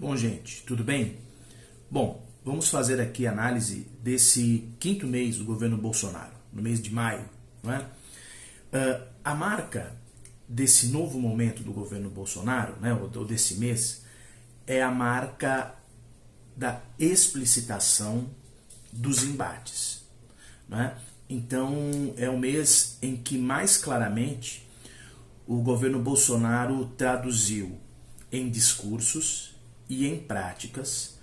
Bom, gente, tudo bem? Bom, vamos fazer aqui a análise desse quinto mês do governo Bolsonaro, no mês de maio, não é? A marca desse novo momento do governo Bolsonaro, né, ou desse mês, é a marca da explicitação dos embates, não é? Então, é o mês em que mais claramente o governo Bolsonaro traduziu em discursos e em práticas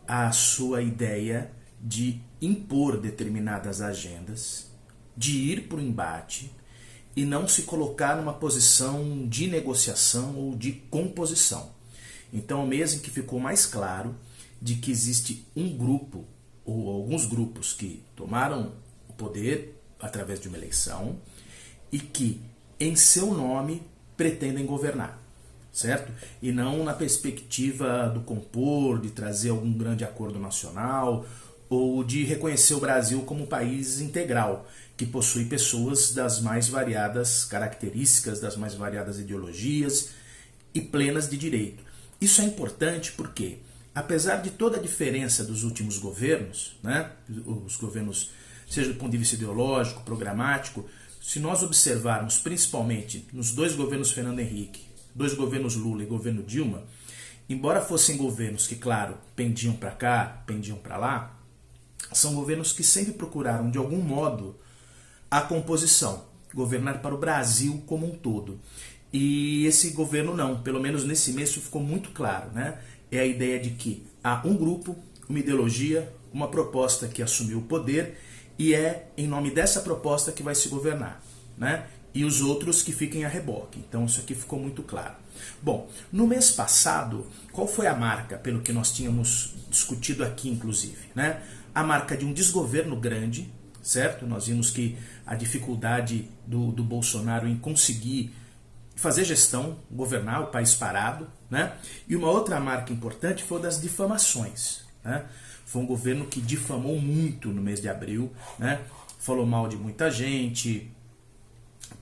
a sua ideia de impor determinadas agendas, de ir para o embate e não se colocar numa posição de negociação ou de composição. Então, é o mês em que ficou mais claro de que existe um grupo ou alguns grupos que tomaram o poder através de uma eleição e que, em seu nome, pretendem governar, certo? E não na perspectiva do compor, de trazer algum grande acordo nacional ou de reconhecer o Brasil como um país integral, que possui pessoas das mais variadas características, das mais variadas ideologias e plenas de direito. Isso é importante porque, apesar de toda a diferença dos últimos governos, né, os governos, seja do ponto de vista ideológico, programático, se nós observarmos principalmente nos dois governos Fernando Henrique, dois governos Lula e governo Dilma, embora fossem governos que, claro, pendiam para cá, pendiam para lá, são governos que sempre procuraram, de algum modo, a composição, governar para o Brasil como um todo. E esse governo não, pelo menos nesse mês isso ficou muito claro, né? É a ideia de que há um grupo, uma ideologia, uma proposta que assumiu o poder e é em nome dessa proposta que vai se governar, né? E os outros que fiquem a reboque. Então isso aqui ficou muito claro. Bom, no mês passado, qual foi a marca, pelo que nós tínhamos discutido aqui inclusive, né? A marca de um desgoverno grande, certo? Nós vimos que a dificuldade do Bolsonaro em conseguir fazer gestão, governar o país parado, né? E uma outra marca importante foi das difamações, né? Foi um governo que difamou muito no mês de abril, né? Falou mal de muita gente,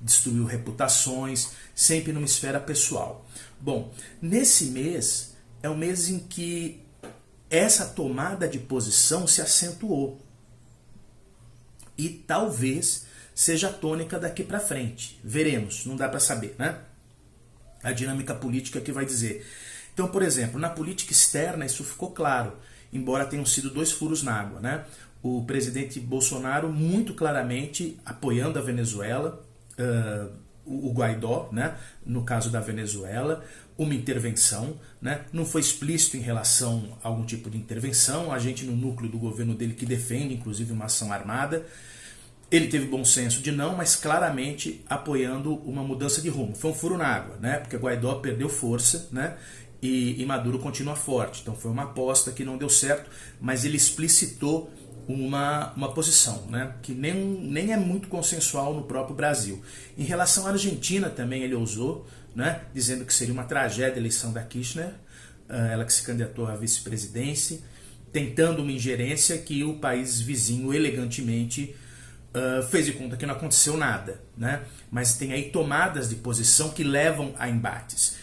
destruiu reputações, sempre numa esfera pessoal. Bom, nesse mês é um mês em que essa tomada de posição se acentuou e talvez seja a tônica daqui para frente. Veremos, não dá para saber, né? A dinâmica política que vai dizer. Então, por exemplo, na política externa isso ficou claro, embora tenham sido dois furos na água, né? O presidente Bolsonaro muito claramente apoiando a Venezuela, o Guaidó, né? No caso da Venezuela, uma intervenção, né? Não foi explícito em relação a algum tipo de intervenção, a gente no núcleo do governo dele que defende inclusive uma ação armada. Ele teve bom senso de não, mas claramente apoiando uma mudança de rumo. Foi um furo na água, né? Porque Guaidó perdeu força, né? E Maduro continua forte. Então foi uma aposta que não deu certo, mas ele explicitou uma posição, né? Que nem é muito consensual no próprio Brasil. Em relação à Argentina também ele ousou, né? Dizendo que seria uma tragédia a eleição da Kirchner, ela que se candidatou à vice-presidência, tentando uma ingerência que o país vizinho elegantemente fez de conta que não aconteceu nada, né? Mas tem aí tomadas de posição que levam a embates.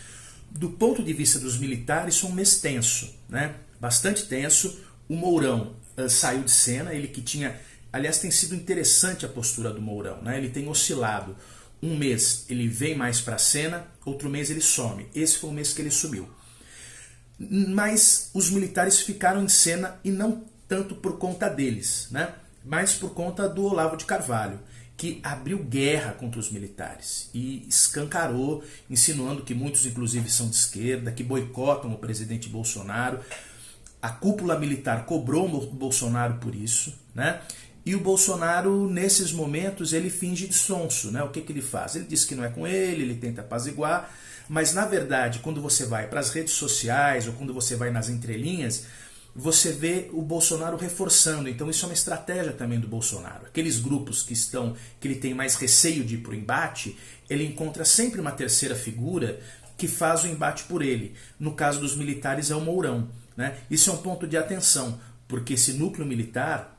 Do ponto de vista dos militares, foi um mês tenso, né? Bastante tenso. O Mourão saiu de cena, ele que tinha... Aliás, tem sido interessante a postura do Mourão, né? Ele tem oscilado. Um mês ele vem mais para a cena, outro mês ele some. Esse foi o mês que ele sumiu. Mas os militares ficaram em cena e não tanto por conta deles, né? Mas por conta do Olavo de Carvalho, que abriu guerra contra os militares e escancarou, insinuando que muitos inclusive são de esquerda, que boicotam o presidente Bolsonaro. A cúpula militar cobrou o Bolsonaro por isso, né? E o Bolsonaro, nesses momentos, ele finge de sonso, né? O que ele faz? Ele diz que não é com ele tenta apaziguar, mas na verdade, quando você vai para as redes sociais ou quando você vai nas entrelinhas, você vê o Bolsonaro reforçando. Então isso é uma estratégia também do Bolsonaro. Aqueles grupos que ele tem mais receio de ir para o embate, ele encontra sempre uma terceira figura que faz o embate por ele. No caso dos militares é o Mourão, né? Isso é um ponto de atenção, porque esse núcleo militar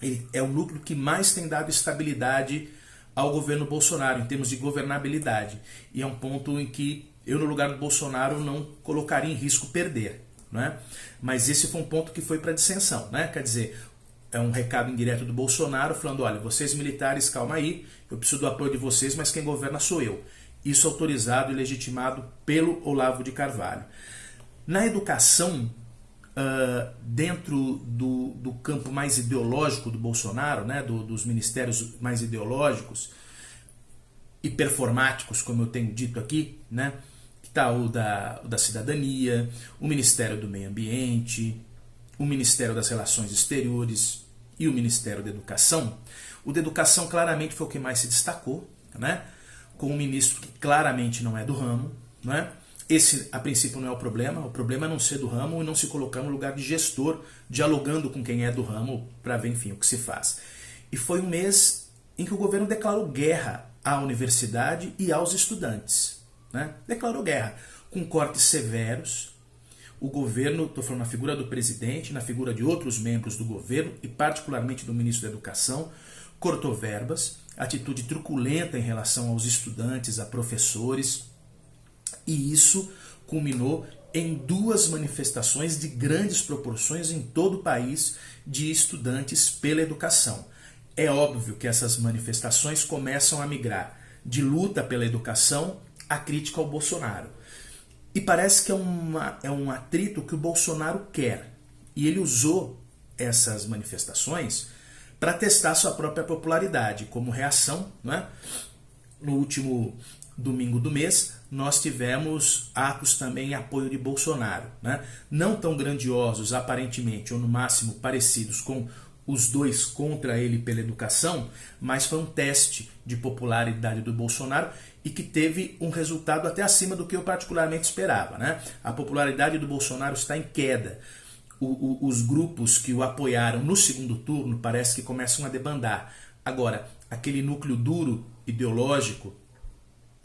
ele é o núcleo que mais tem dado estabilidade ao governo Bolsonaro, em termos de governabilidade. E é um ponto em que eu, no lugar do Bolsonaro, não colocaria em risco perder, né? Mas esse foi um ponto que foi para dissensão, né? Quer dizer, é um recado indireto do Bolsonaro falando, olha, vocês militares, calma aí, eu preciso do apoio de vocês, mas quem governa sou eu. Isso autorizado e legitimado pelo Olavo de Carvalho. Na educação, dentro do campo mais ideológico do Bolsonaro, né, dos ministérios mais ideológicos e performáticos, como eu tenho dito aqui, né, está o da cidadania, o Ministério do Meio Ambiente, o Ministério das Relações Exteriores e o Ministério da Educação. O da Educação claramente foi o que mais se destacou, né, com um ministro que claramente não é do ramo, né. Esse, a princípio, não é o problema é não ser do ramo e não se colocar no lugar de gestor, dialogando com quem é do ramo para ver, enfim, o que se faz. E foi um mês em que o governo declarou guerra à universidade e aos estudantes, né? Declarou guerra, com cortes severos. O governo, estou falando na figura do presidente, na figura de outros membros do governo e particularmente do ministro da Educação, cortou verbas, atitude truculenta em relação aos estudantes, a professores. E isso culminou em 2 manifestações de grandes proporções em todo o país de estudantes pela educação. É óbvio que essas manifestações começam a migrar de luta pela educação à crítica ao Bolsonaro. E parece que é um atrito que o Bolsonaro quer. E ele usou essas manifestações para testar sua própria popularidade. Como reação, né? No último domingo do mês, nós tivemos atos também em apoio de Bolsonaro, né? Não tão grandiosos aparentemente, ou no máximo parecidos com os 2 contra ele pela educação, mas foi um teste de popularidade do Bolsonaro e que teve um resultado até acima do que eu particularmente esperava, né? A popularidade do Bolsonaro está em queda. Os grupos que o apoiaram no segundo turno parece que começam a debandar. Agora, aquele núcleo duro ideológico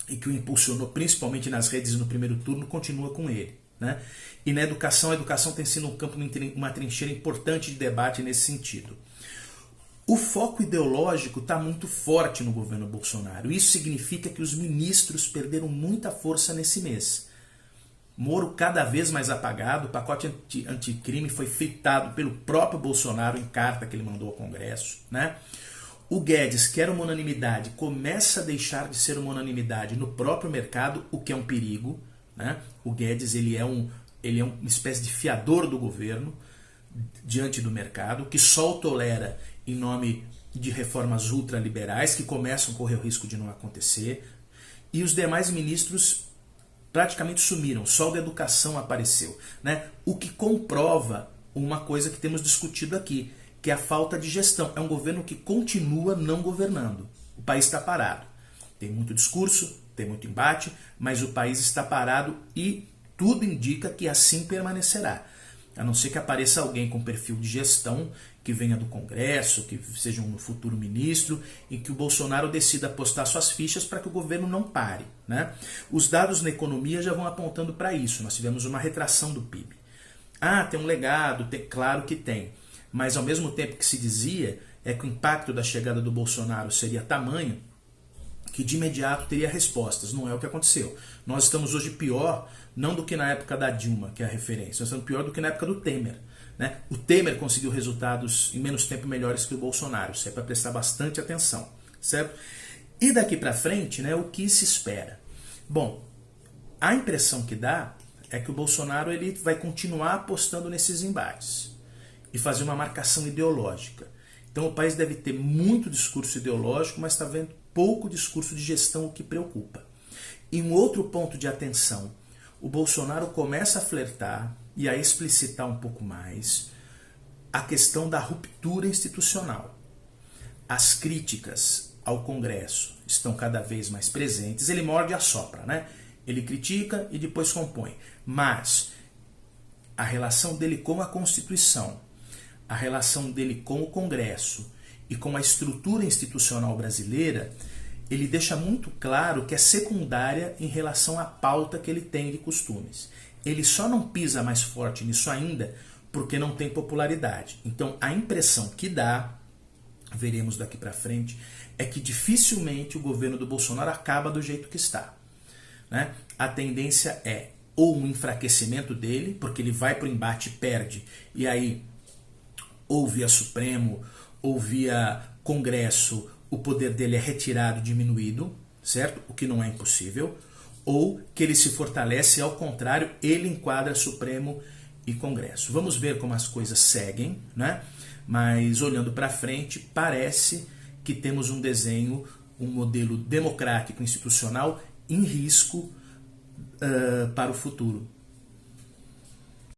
e que o impulsionou principalmente nas redes no primeiro turno, continua com ele, né? E na educação, a educação tem sido um campo, uma trincheira importante de debate nesse sentido. O foco ideológico está muito forte no governo Bolsonaro. Isso significa que os ministros perderam muita força nesse mês. Moro cada vez mais apagado, o pacote anticrime foi fritado pelo próprio Bolsonaro em carta que ele mandou ao Congresso, né? O Guedes, que era uma unanimidade, começa a deixar de ser uma unanimidade no próprio mercado, o que é um perigo, né? O Guedes ele é uma espécie de fiador do governo diante do mercado, que só o tolera em nome de reformas ultraliberais, que começam a correr o risco de não acontecer. E os demais ministros praticamente sumiram, só o da educação apareceu, né? O que comprova uma coisa que temos discutido aqui, que é a falta de gestão. É um governo que continua não governando. O país está parado. Tem muito discurso, tem muito embate, mas o país está parado e tudo indica que assim permanecerá. A não ser que apareça alguém com perfil de gestão, que venha do Congresso, que seja um futuro ministro, e que o Bolsonaro decida apostar suas fichas para que o governo não pare, né? Os dados na economia já vão apontando para isso. Nós tivemos uma retração do PIB. Ah, tem um legado, claro que tem. Mas ao mesmo tempo que se dizia que o impacto da chegada do Bolsonaro seria tamanho que de imediato teria respostas. Não é o que aconteceu. Nós estamos hoje pior, não do que na época da Dilma, que é a referência, nós estamos pior do que na época do Temer, né? O Temer conseguiu resultados em menos tempo melhores que o Bolsonaro. Isso é para prestar bastante atenção, certo? E daqui para frente, né, o que se espera? Bom, a impressão que dá é que o Bolsonaro ele vai continuar apostando nesses embates e fazer uma marcação ideológica. Então o país deve ter muito discurso ideológico, mas está vendo pouco discurso de gestão, o que preocupa. E um outro ponto de atenção, o Bolsonaro começa a flertar e a explicitar um pouco mais a questão da ruptura institucional. As críticas ao Congresso estão cada vez mais presentes, ele morde e assopra, né? Ele critica e depois compõe, mas a relação dele com a Constituição, a relação dele com o Congresso e com a estrutura institucional brasileira, ele deixa muito claro que é secundária em relação à pauta que ele tem de costumes. Ele só não pisa mais forte nisso ainda porque não tem popularidade. Então a impressão que dá, veremos daqui para frente, é que dificilmente o governo do Bolsonaro acaba do jeito que está, né? A tendência é ou um enfraquecimento dele, porque ele vai para o embate e perde, e aí ou via Supremo ou via Congresso o poder dele é retirado, diminuído, certo? O que não é impossível, ou que ele se fortalece e ao contrário ele enquadra Supremo e Congresso. Vamos ver como as coisas seguem, né? Mas olhando para frente parece que temos um desenho, um modelo democrático institucional em risco para o futuro.